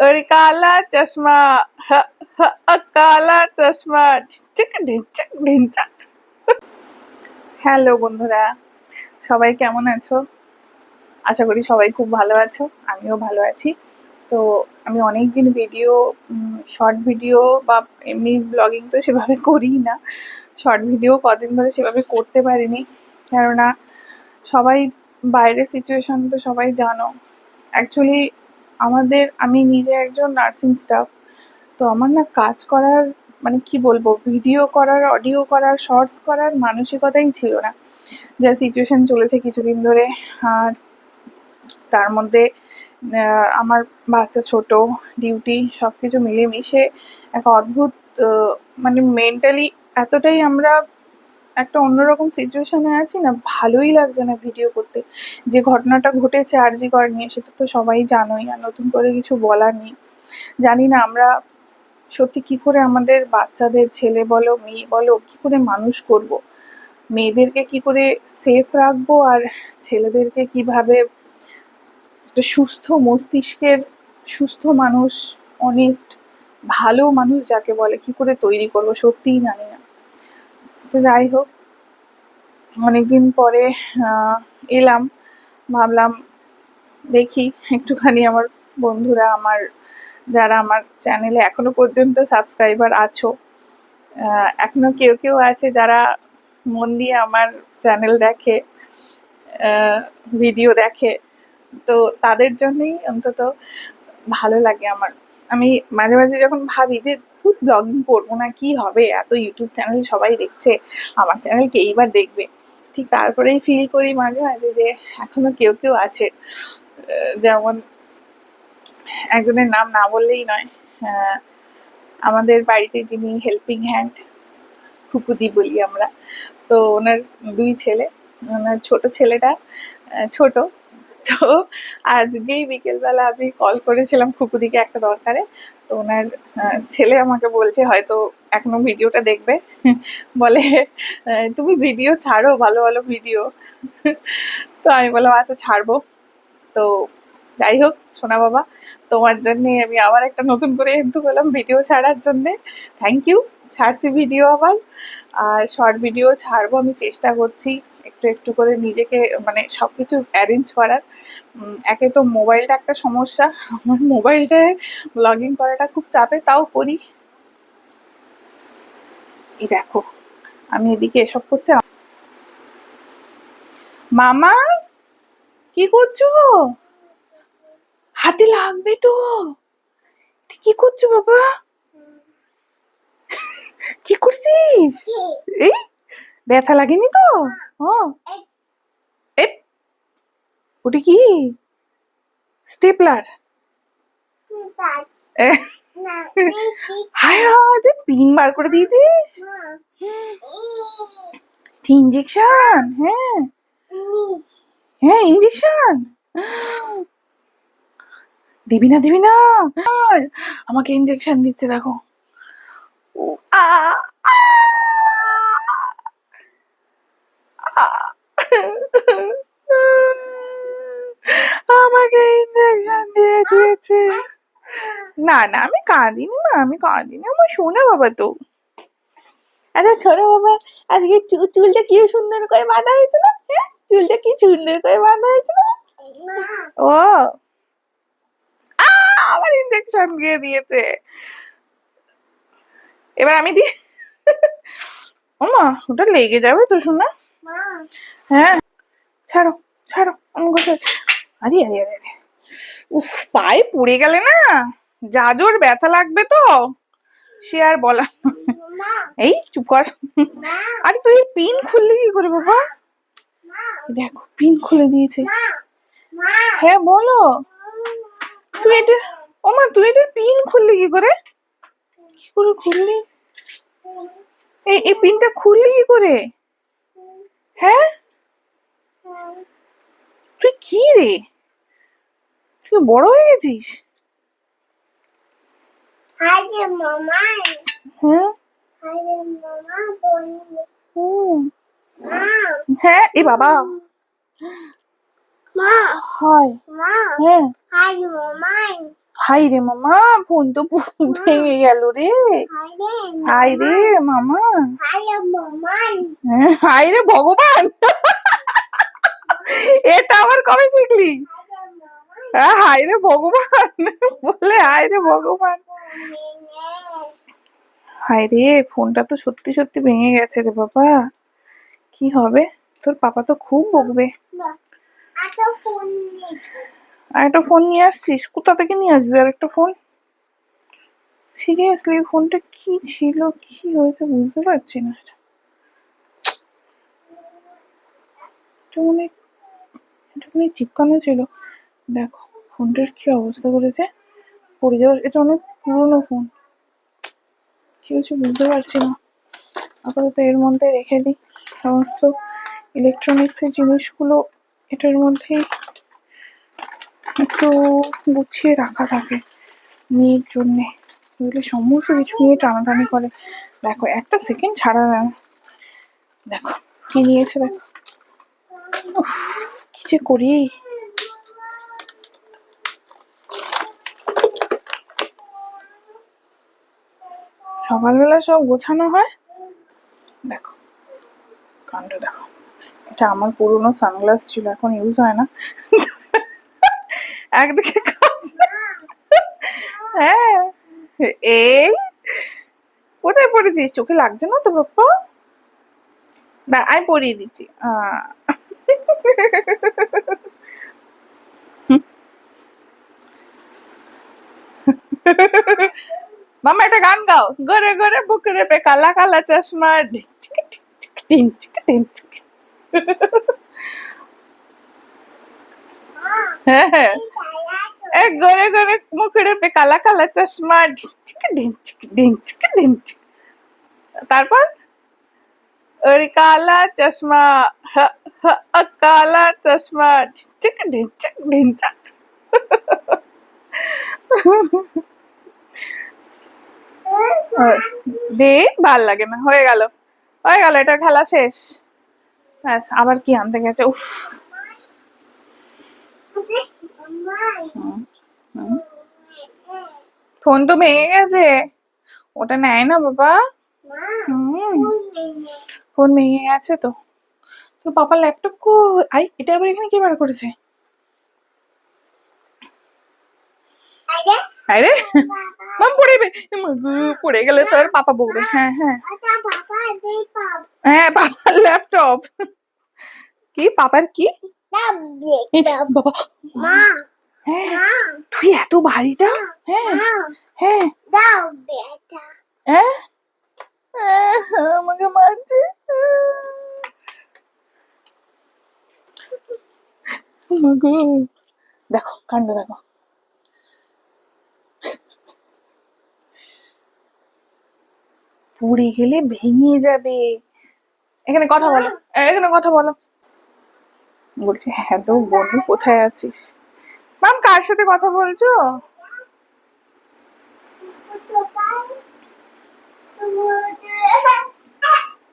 और काला चश्मा काला चश्मा ढिंचक ढिंचक ढिंচক। হ্যালো বন্ধুরা, সবাই কেমন আছো? আশা করি সবাই খুব ভালো আছো, আমিও ভালো আছি। তো আমি অনেক দিন ভিডিও, শর্ট ভিডিও বা এমনি ব্লগিং তো সেভাবে করি না। শর্ট ভিডিও কদিন ধরে সেভাবে করতে পারিনি, কেননা সবাই বাইরের সিচুয়েশন তো সবাই জানো। অ্যাকচুয়ালি আমি নিজে একজন নার্সিং স্টাফ। তো আমার না কাজ করার মানে কি বলবো, ভিডিও করার, অডিও করার, শর্টস করার মানসিকতাই ছিল না। যা সিচুয়েশন চলেছে কিছুদিন ধরে, আর তার মধ্যে আমার বাচ্চা ছোট, ডিউটি, সব কিছু মিলেমিশে এক অদ্ভুত মানে মেন্টালি এতটাই আমরা একটা অন্যরকম সিচুয়েশনে আছি না, ভালোই লাগছে না ভিডিও করতে। যে ঘটনাটা ঘটেছে আরজি কর নিয়ে, সেটা তো সবাই জানোই, আর নতুন করে কিছু বলার নেই। জানি না আমরা সত্যি কি করে আমাদের বাচ্চাদের, ছেলে বলো মেয়ে বলো, কি করে মানুষ করব, মেয়েদেরকে কি করে সেফ রাখবো, আর ছেলেদেরকে কিভাবে একটা সুস্থ মস্তিষ্কের সুস্থ মানুষ, অনেস্ট ভালো মানুষ যাকে বলে, কি করে তৈরি করবো সত্যিই জানি না। তো যাই হোক, অনেকদিন পরে এলাম, ভাবলাম দেখি একটুখানি আমার বন্ধুরা, যারা আমার চ্যানেলে এখনো পর্যন্ত সাবস্ক্রাইবার আছো, এখনো কেউ কেউ আছে যারা মন দিয়ে আমার চ্যানেল দেখে, ভিডিও দেখে, তো তাদের জন্যই অন্তত ভালো লাগে আমার। আমি মাঝে মাঝে যখন ভাবি যে ব্লগিং করবো না, কি হবে, এত ইউটিউব চ্যানেল সবাই দেখছে, আমার চ্যানেল কেই বা দেখবে, ঠিক তারপরেই ফিল করি মাঝে মাঝে যে এখনো কেউ কেউ আছে, যেমন একজনের নাম না বললেই নয়, আমাদের বাড়িতে যিনি হেল্পিং হ্যান্ড খুকুদি বলি আমরা, তো ওনার 2 ছেলে, ওনার ছোট ছেলেটা ছোট, তো আজকেই বিকেলবেলা আমি কল করেছিলাম খুকুদিকে একটা দরকারে। তো ওনার ছেলে আমাকে বলছে, হয়তো এখনো ভিডিওটা দেখবে, বলে তুমি ভিডিও ছাড়ো, ভালো ভালো ভিডিও। তো আমি বললাম আচ্ছা ছাড়বো। তো যাই হোক সোনা বাবা, তোমার জন্যে আমি আবার একটা নতুন করে হেতু পেলাম ভিডিও ছাড়ার জন্যে, থ্যাংক ইউ। ছাড়ছি ভিডিও আবার, আর শর্ট ভিডিও ছাড়বো, আমি চেষ্টা করছি একটু একটু করে নিজেকে মানে সব কিছু অ্যারেঞ্জ করার। একে তো মোবাইলটা একটা সমস্যা, আমার মোবাইলটায় ব্লগিং করাটা খুব চাপে, তাও করি। এই দেখো আমি এদিকে এসব করছি। মামা কি করছো? হাতে লাগবে তো, কি করছো বাবা? কি করছিস? এই ব্যথা লাগেনি তো? ওটা কি স্টেপলার? হায় হায়, তুই পিন বার করে দিয়েছিস? ইঞ্জেকশন? হ্যাঁ হ্যাঁ ইঞ্জেকশন। দিবি না দিবি না, আমাকে ইঞ্জেকশন দিচ্ছে দেখো। আমাকে ইঞ্জেকশন দিয়ে দিয়েছে। না না আমি কাঁদিনি মা, আমি কাঁদিনি, আমার শোনা বাবা তো। আচ্ছা ছোট বাবা, আজকে চুলটা কি সুন্দর করে বাঁধা হয়েছে না? হ্যাঁ চুলটা কি সুন্দর করে বাঁধা হয়েছে না? ও আবার ইঞ্জেকশন দিয়ে দিয়েছে। এবার আমি দি, ওমা ওটা লেগে যাবে তো শোনা। হ্যাঁ ছাড়ো ছাড়ো আমাকে। আরে আরে আরে আরে, উফ পায়ে পড়ে গেলে না যা জোর ব্যথা লাগবে তো, সে আর বলা। এই চুপ কর। আরে তুই পিন খুললি কি করে বাবা? দেখো পিন খুলে দিয়েছে। হ্যাঁ বলো, তুই এটা, ওমা তুই এটা পিন খুললি কি করে? কি করে খুললি? এই পিনটা খুললি কি করে? হ্যাঁ তুই কি রে, তুই বড় হয়ে গেছিস? হ্যাঁ হ্যাঁ এ বাবা, হাই হ্যাঁ হাই রে মামা, ফোন তো ভেঙে গেল রে। হাই রে মামা, হাই রে ভগবান, এটা আবার কবে শিখলি? হ্যাঁ, হাই রে ভগবান বলে, হাই রে ভগবান। হাই রে, ফোনটা তো সত্যি সত্যি ভেঙে গেছে রে বাবা। কি হবে? তোর পাপা তো খুব বকবে। আর একটা ফোন নিয়ে আসছিস? কোথা থেকে নিয়ে আসবি আর একটা ফোন? সিরিয়াসলি ফোনটা কি ছিল, কি হয়েছে বুঝতে পারছি না। এটা মনে চিপকানো ছিল। দেখো ফোনটার কি অবস্থা করেছে, পড়ে যাওয়ার। এটা অনেক পুরোনো ফোন, কি হয়েছে বুঝতে পারছি না। আপাতত এর মধ্যে রেখে দিই সমস্ত ইলেকট্রনিক্স এর জিনিসগুলো, এটার মধ্যেই একটু গুছিয়ে রাখা থাকে মেয়ের জন্যে, বুঝলে সমস্ত কিছু নিয়ে টানাটানি করে। দেখো একটা সেকেন্ড ছাড়া না। দেখো কি নিয়েছে, দেখো কি যে করি। সকালবেলা সব গোছানো হয়, দেখো কাণ্ড দেখো। এটা আমার পুরনো সানগ্লাস ছিল, এখন ইউজ হয় না। একদিকে কাজ, হ্যাঁ এই কোথায় পড়েছিস? চোখে লাগছে না তো বাপ্পা? আমি পরিয়ে দিচ্ছি। মামা একটা গান গাও, গোরে গোরে বুকরে পে কালা কালা চশমা, হ্যাঁ হ্যাঁ, এক গোরে গোরে মুখড়ে পে কালা কালা চশমা, তারপর ওর কালা চশমা, কালা চশমা, ঢিনচাক ঢিনচাক। দে, ভাল লাগে না, হয়ে গেল হয়ে গেল, এটা খেলা শেষ। ব্যাস, আবার কি আনতে গেছে, উফ। ফোন তো ভেঙে গেছে, ওটা নেয় না বাবা। ফোন ভেঙে গেছে তো। তোর পাপার ল্যাপটপ কো? আই, এটা আবার এখানে কে বার করেছে? আরে মাম পড়ে পড়ে গেলে তো আর পাপা বকবে। হ্যাঁ হ্যাঁ হ্যাঁ, পাপার ল্যাপটপ। কি পাপার কি বাবা? হ্যাঁ, তুই এত ভারীটা? হ্যাঁ হ্যাঁ হ্যাঁ, আমাকে মারছে। দেখো কাণ্ড দেখো। পড়ে গেলে ভেঙে যাবে। এখানে কথা বলো, এখানে কথা বলো। বলছে হ্যালো বনু, কোথায় আছিস? মাম কার সাথে কথা বলছো?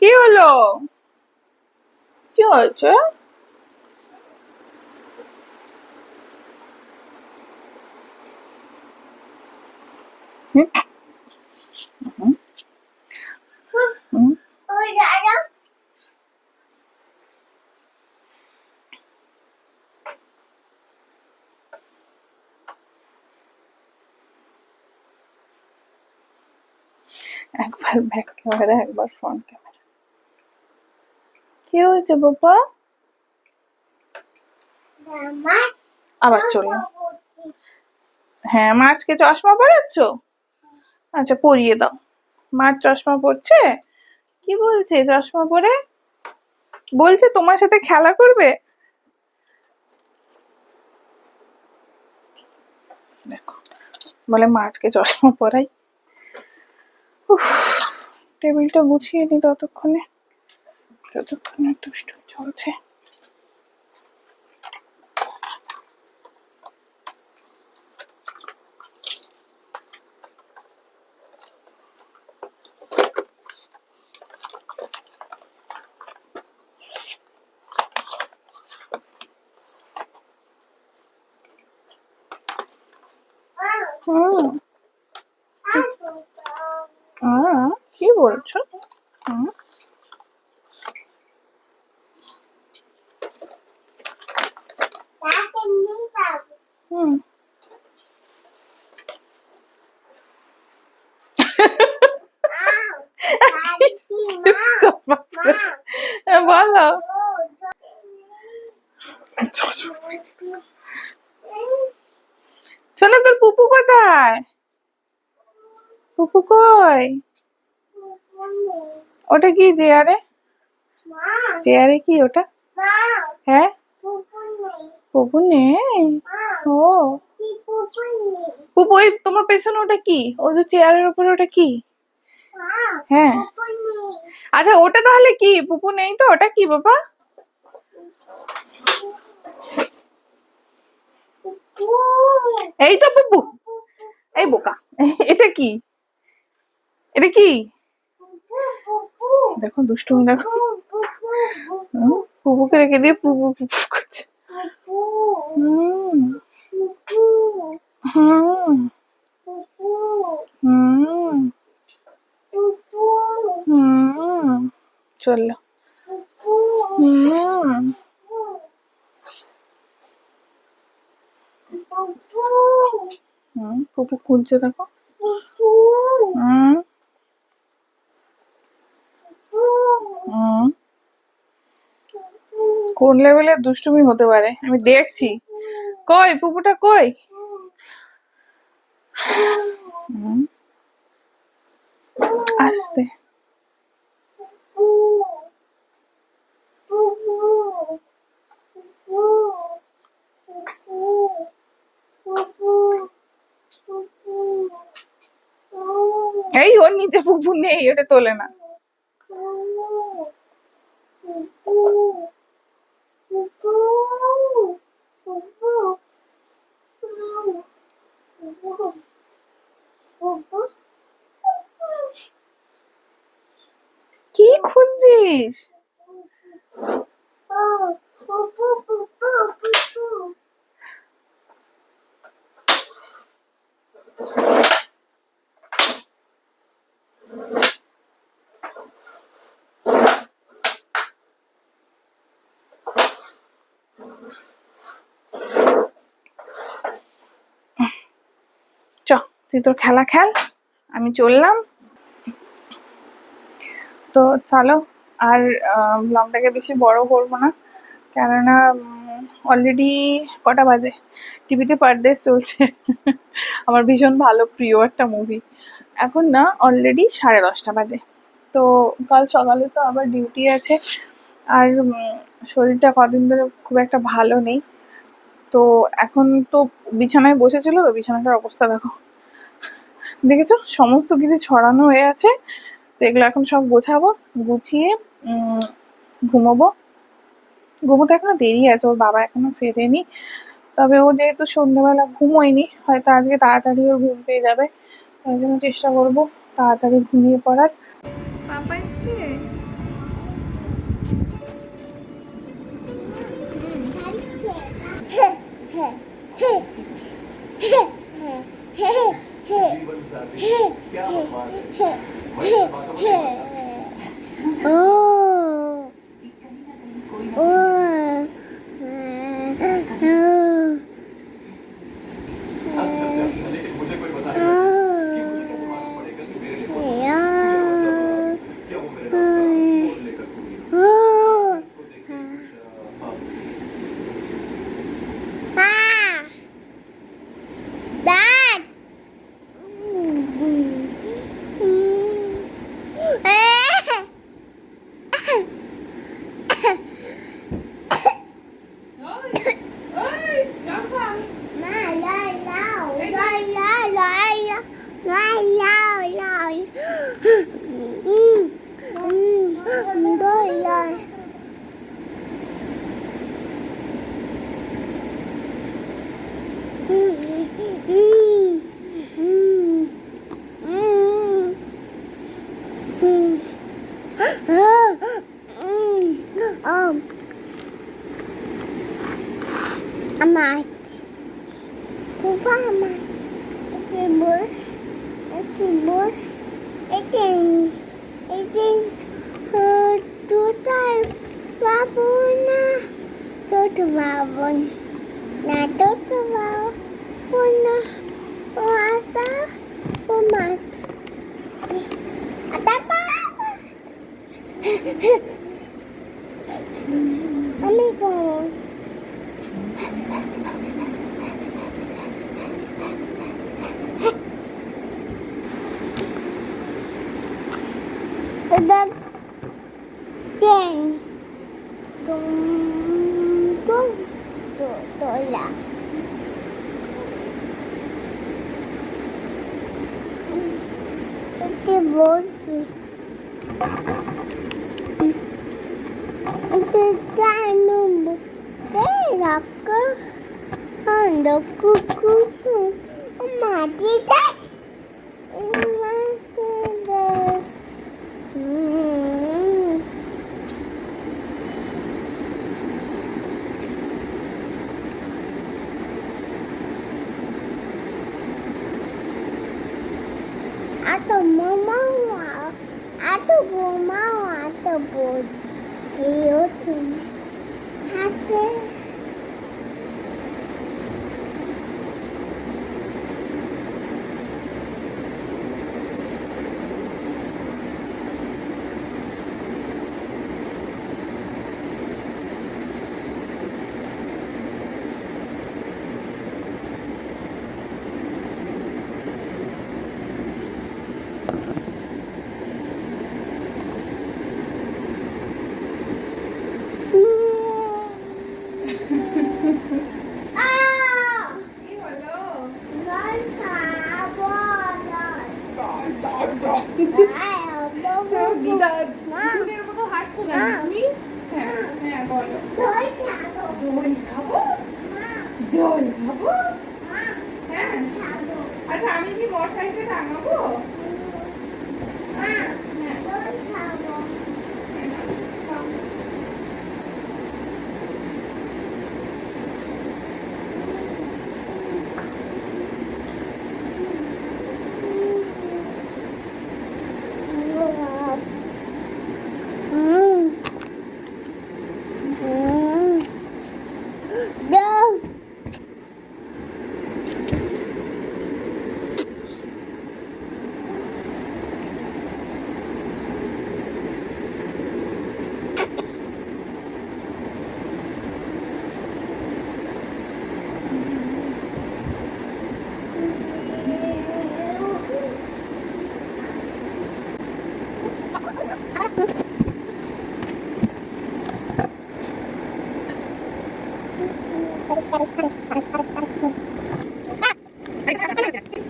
কি হলো? কি হয়েছে? একবার ব্যাক ক্যামেরা, একবার ফ্রন্ট ক্যামেরা। কি হয়েছে বাবা? আবার চললো। হ্যাঁ, মাছকে চশমা পরাচ্ছ? আচ্ছা পরিয়ে দাও। মাছ চশমা পরছে, কি বলছে চশমা পরে? বলছে তোমার সাথে খেলা করবে। দেখো বলে মাছকে চশমা পরাই। টেবিলটা গুছিয়ে নি যতক্ষণে দুষ্টু চলছে। কি বলছো? হুম, হুম। চশমা পরে- বলো। চশমা পরেছি। শোনো, তোর পুপু কোথায়? পুপু কই? ওটা কি চেয়ারে? চেয়ারে কি ওটা? হ্যাঁ, পুপু নেই। ও, পুপু ওই তোমার পেছনে ওটা কি? ওই যে চেয়ারের উপরে ওটা কি? হ্যাঁ, আচ্ছা ওটা তাহলে কি? পুপু নেই তো, ওটা কি বাবা? এই তো পুপু। এই বোকা, এটা কি? এটা কি? দেখো দুষ্টুমি, দেখো। পুপুকে রেখে দিয়ে পুপু পুপু করছে। হুম, হুম, হুম, হুম, চললো। হুম, পুপু খুলছে, দেখো। হুম, হুম। কোন লেভেলের দুষ্টুমি হতে পারে আমি দেখছি। কই পুপুটা কই? হুম, আস্তে। এই ওর নিচে পুপু নেই, ওটা তোলে না। কি খুঁজছিস? চ, তুই তোর খেলা খেল, আমি চললাম। তো চলো, আর ব্লগটাকে বেশি বড় করবো না, কেননা অলরেডি কটা বাজে, টিভিতে পারদেশ চলছে। আমার ভীষণ ভালো প্রিয় একটা মুভি। এখন না অলরেডি 10:30 বাজে। তো কাল সকালে তো আবার ডিউটি আছে, আর শরীরটা কদিন ধরে খুব একটা ভালো নেই। তো এখন তো বিছানায় বসেছিল, তো বিছানাটার অবস্থা দেখো, দেখেছো সমস্ত কিছু ছড়ানো হয়ে আছে। তো এগুলো এখন সব গোছাবো, গুছিয়ে ঘুমোবো। ঘুমোতে এখনো দেরি আছে, ওর বাবা এখনো ফেরেনি। তবে ও যেহেতু সন্ধ্যেবেলা ঘুমোয়নি, হয়তো আজকে তাড়াতাড়ি ওর ঘুম পেয়ে যাবে, তাই জন্য চেষ্টা করবো তাড়াতাড়ি ঘুমিয়ে পড়ার। পাপা এসছে। তোতার বাবু না তোত বাবু না তোত বাবু না ও আতা ও মাছ আতা বাবা আমি বড় এটা ten tum tum tola এটা বলছি এটা জানো রাখা আন্দ কুকু মাটি Das Atau mama atau mama atau bos itu hati কি হলো? তো দিদার মতো হাঁটছো না তুমি? হ্যাঁ হ্যাঁ বলো। দই খাবো? দই খাবো? হ্যাঁ। আচ্ছা আমি কি মশাইতে টাঙাবো? হ্যাঁ।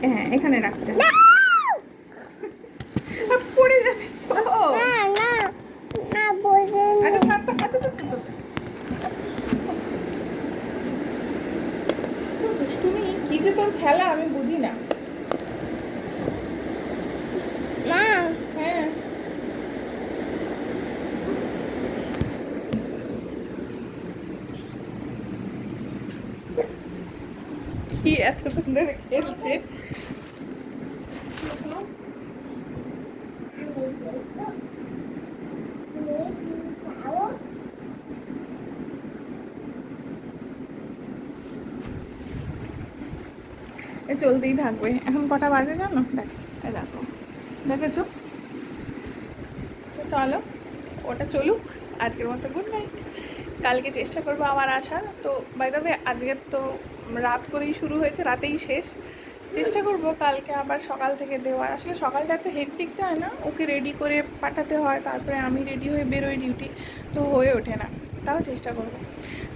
হ্যাঁ এখানে রাখতে হবে। পড়ে যাবে তো। না বসে আচ্ছা থাক থাক থাক থাক থাক। তো দুষ্টুমি কি যে তোর খেলা আমি বুঝি না। না হ্যাঁ কি এতক্ষণ ধরে খেলছে। এ চলতেই থাকবে। এখন কটা বাজে জানো? দেখো দেখেছো? তো চলো ওটা চলুক, আজকের মতো গুড নাইট। কালকে চেষ্টা করবো আবার আসার। তো বাই দ্য ওয়ে আজকের তো রাত করেই শুরু হয়েছে, রাতেই শেষ। চেষ্টা করব কালকে আবার সকাল থেকে দেওয়ার। আসলে সকালটা এত হেক্টিক যায় না, ওকে রেডি করে পাঠাতে হয়, তারপরে আমি রেডি হয়ে বেরোই ডিউটি, তো হয়ে ওঠে না। তাও চেষ্টা করবো।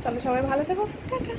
চলো সবাই ভালো থেকো, টাটা।